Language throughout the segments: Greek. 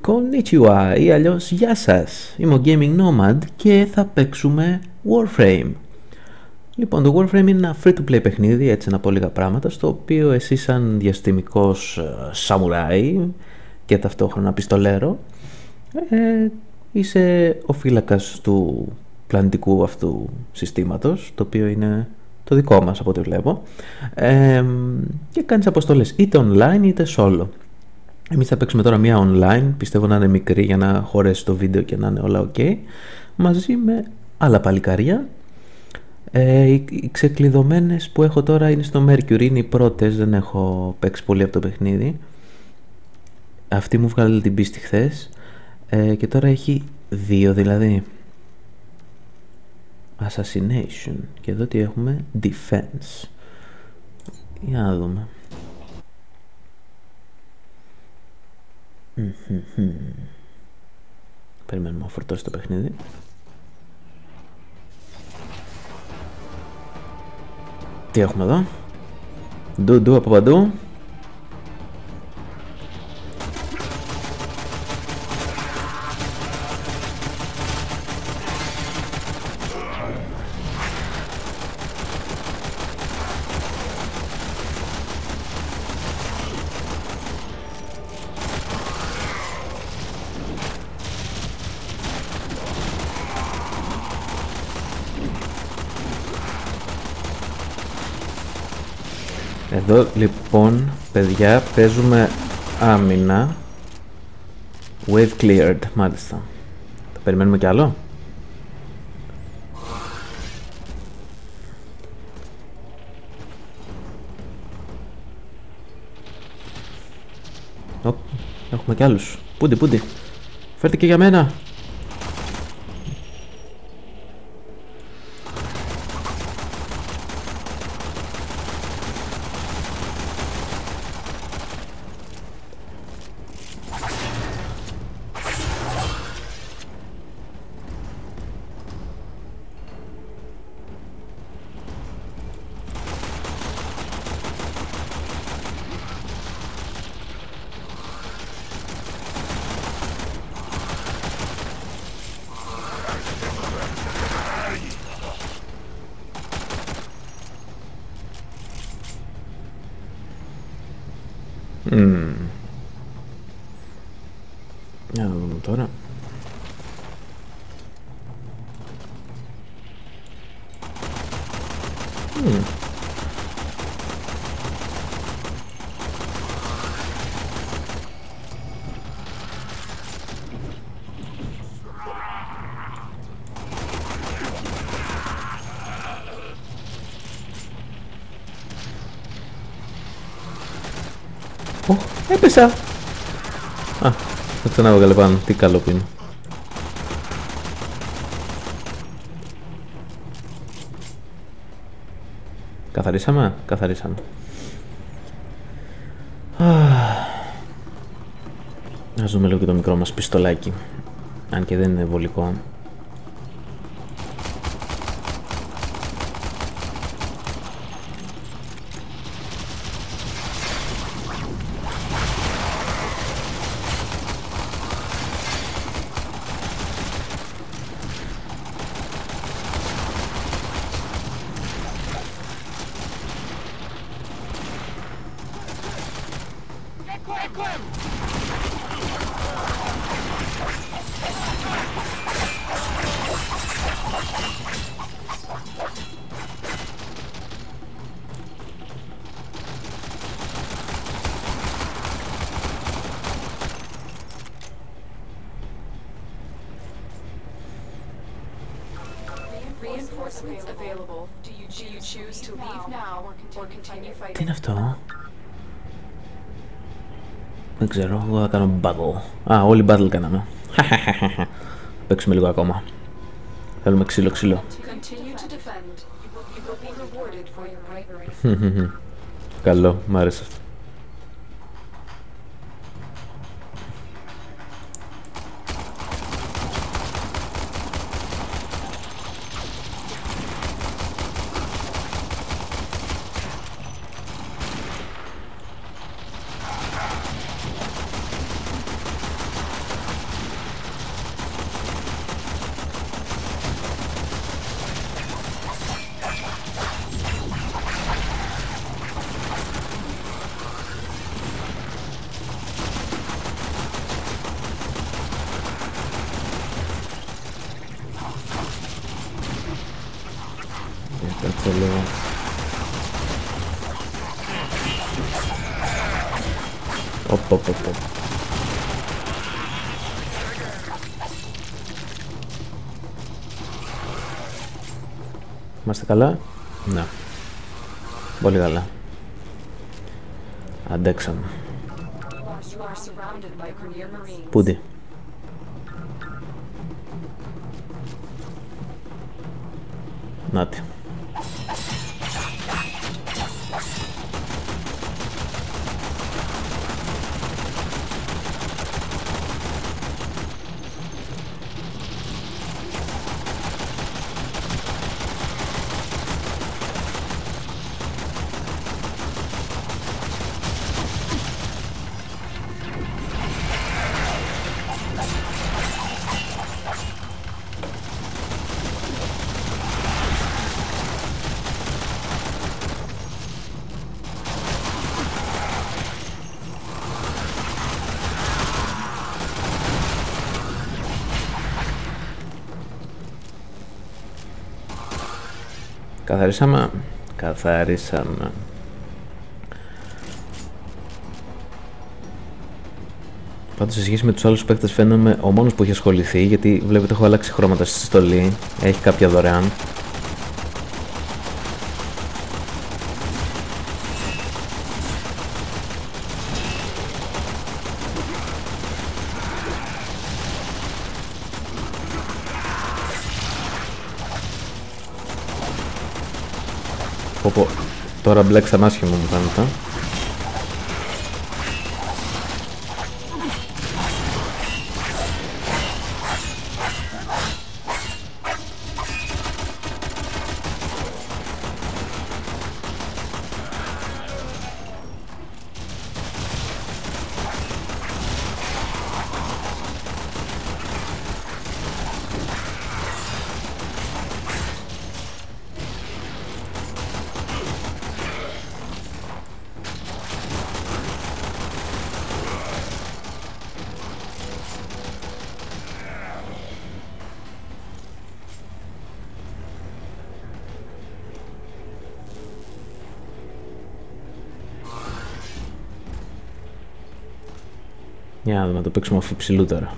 Konnichiwa ή αλλιώς γεια σας, είμαι ο Gaming Nomad και θα παίξουμε Warframe. Λοιπόν, το Warframe είναι ένα free-to-play παιχνίδι, έτσι να πω λίγα πράγματα, στο οποίο εσύ σαν διαστημικός σαμουράι και ταυτόχρονα πιστολέρο είσαι ο φύλακας του πλανητικού αυτού συστήματος, το οποίο είναι το δικό μας από ό,τι βλέπω, και κάνεις αποστολές είτε online είτε solo. Εμείς θα παίξουμε τώρα μία online, πιστεύω να είναι μικρή για να χωρέσει το βίντεο και να είναι όλα ok, μαζί με άλλα παλικάρια. Οι ξεκλειδωμένες που έχω τώρα είναι στο Mercury, είναι οι πρώτες, δεν έχω παίξει πολύ από το παιχνίδι. Αυτή μου βγάλε την πίστη χθες, και τώρα έχει δύο δηλαδή. Assassination, και εδώ τι έχουμε? Defense. Για να δούμε. Περιμένουμε να φορτώσει το παιχνίδι. Τι έχουμε εδώ? Ντου από παντού. Εδώ λοιπόν, παιδιά, παίζουμε άμυνα. Wave cleared, μάλιστα. Θα περιμένουμε κι άλλο. Έχουμε κι άλλους. Πούντι. Φέρτε και για μένα. Για να δούμε τώρα. Έπεσα! Θα ξανάβγαλε πάνω, τι καλό που είναι. Καθαρίσαμε. Ας δούμε λίγο και το μικρό μας πιστολάκι, αν και δεν είναι βολικό. Τι είναι αυτό? Δεν ξέρω, εγώ θα κάνω battle. Όλοι battle κάναμε. Παίξουμε λίγο ακόμα. Θέλουμε ξύλο. Καλό, μ' άρεσε αυτό. Κάτσε λίγο. Οπ. Είμαστε καλά? Ναι. Πολύ καλά. Αντέξαμε. Πούντι. Νάτι. Καθαρίσαμε. Πάντως σε σχέση με τους άλλους παίκτες φαίνομαι ο μόνος που έχει ασχοληθεί, γιατί βλέπετε έχω αλλάξει χρώματα στη στολή. Έχει κάποια δωρεάν. Πω. Τώρα μπλέξαν άσχημα μου φαίνεται. Για να το παίξουμε αφού ψηλού τώρα.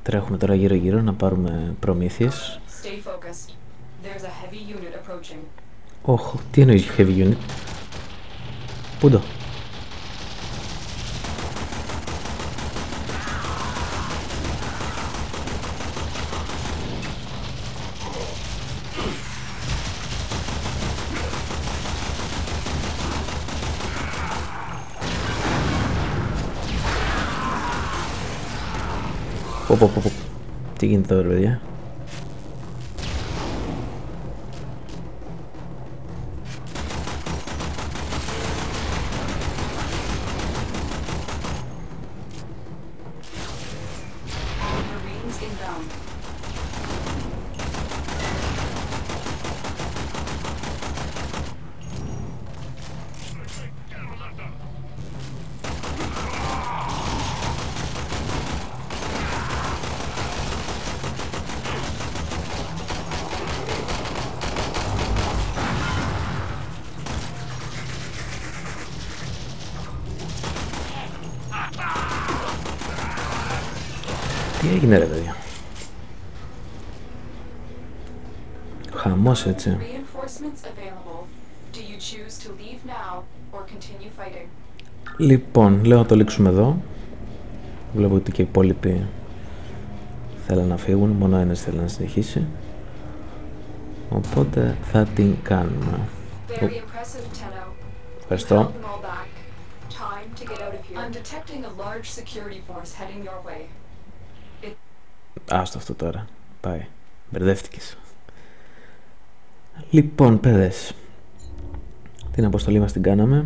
Τρέχουμε τώρα γύρω-γύρω να πάρουμε προμήθειες. Όχ, τι εννοείς heavy unit? Πού το? Πω. Τι γίνεται τώρα, παιδιά? Τι έγινε ρε παιδιά? Χαμός έτσι. Λοιπόν, λέω να το λήξουμε εδώ. Βλέπω ότι και οι υπόλοιποι θέλουν να φύγουν, μόνο ένας θέλει να συνεχίσει. Οπότε θα την κάνουμε. Ευχαριστώ. Άστο αυτό τώρα. Πάει. Μπερδεύτηκες. Λοιπόν, παιδες, την αποστολή μας την κάναμε.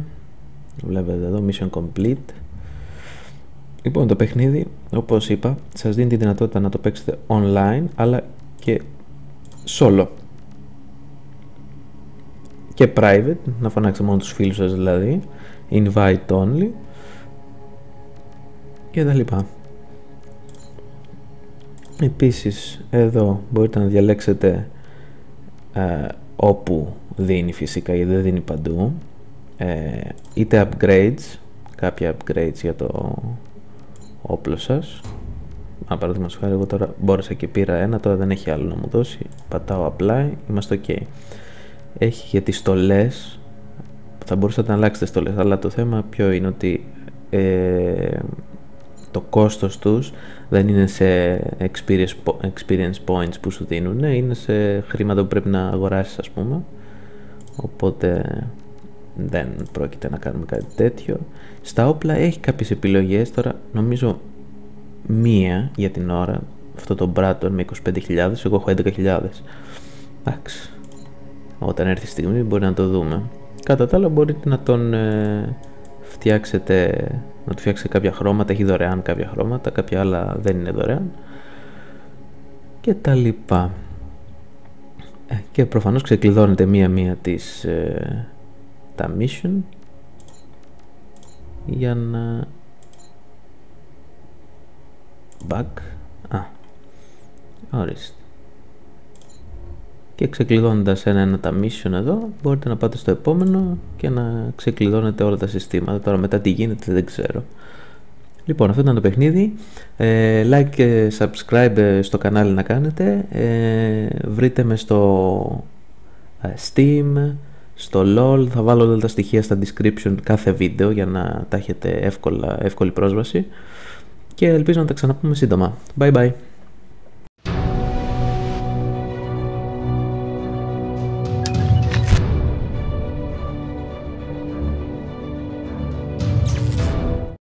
Βλέπετε εδώ, mission complete. Λοιπόν, το παιχνίδι, όπως είπα, σας δίνει τη δυνατότητα να το παίξετε online, αλλά και solo και private, να φωνάξετε μόνο τους φίλους σας δηλαδή, invite only και τα λοιπά. Επίσης εδώ μπορείτε να διαλέξετε όπου δίνει φυσικά, γιατί δεν δίνει παντού, είτε upgrades, κάποια upgrades για το όπλο σας. Παραδείγματος χάρη, εγώ τώρα μπόρεσα και πήρα ένα, τώρα δεν έχει άλλο να μου δώσει, πατάω apply, είμαστε ok. Έχει για τις στολές, θα μπορούσατε να αλλάξετε στολές, αλλά το θέμα ποιο είναι, ότι το κόστος τους δεν είναι σε experience points που σου δίνουν, είναι σε χρήματα που πρέπει να αγοράσεις, ας πούμε, οπότε δεν πρόκειται να κάνουμε κάτι τέτοιο. Στα όπλα έχει κάποιες επιλογές, τώρα νομίζω μία για την ώρα, αυτό το Bratton με 25.000, εγώ έχω 11.000. Εντάξει, όταν έρθει η στιγμή μπορεί να το δούμε. Κατά τα άλλα μπορείτε να τον φτιάξετε, να του φτιάξετε κάποια χρώματα, έχει δωρεάν κάποια χρώματα, κάποια άλλα δεν είναι δωρεάν και τα λοιπά. Και προφανώς ξεκλειδώνετε μία-μία τις τα mission για να ορίστε. Και ξεκλειδώνοντας ένα τα mission εδώ, μπορείτε να πάτε στο επόμενο και να ξεκλειδώνετε όλα τα συστήματα. Τώρα μετά τι γίνεται δεν ξέρω. Λοιπόν, αυτό ήταν το παιχνίδι. Like και subscribe στο κανάλι να κάνετε. Βρείτε με στο Steam, στο LOL. Θα βάλω όλα τα στοιχεία στα description κάθε βίντεο για να τα έχετε εύκολη πρόσβαση. Και ελπίζω να τα ξαναπούμε σύντομα. Bye bye.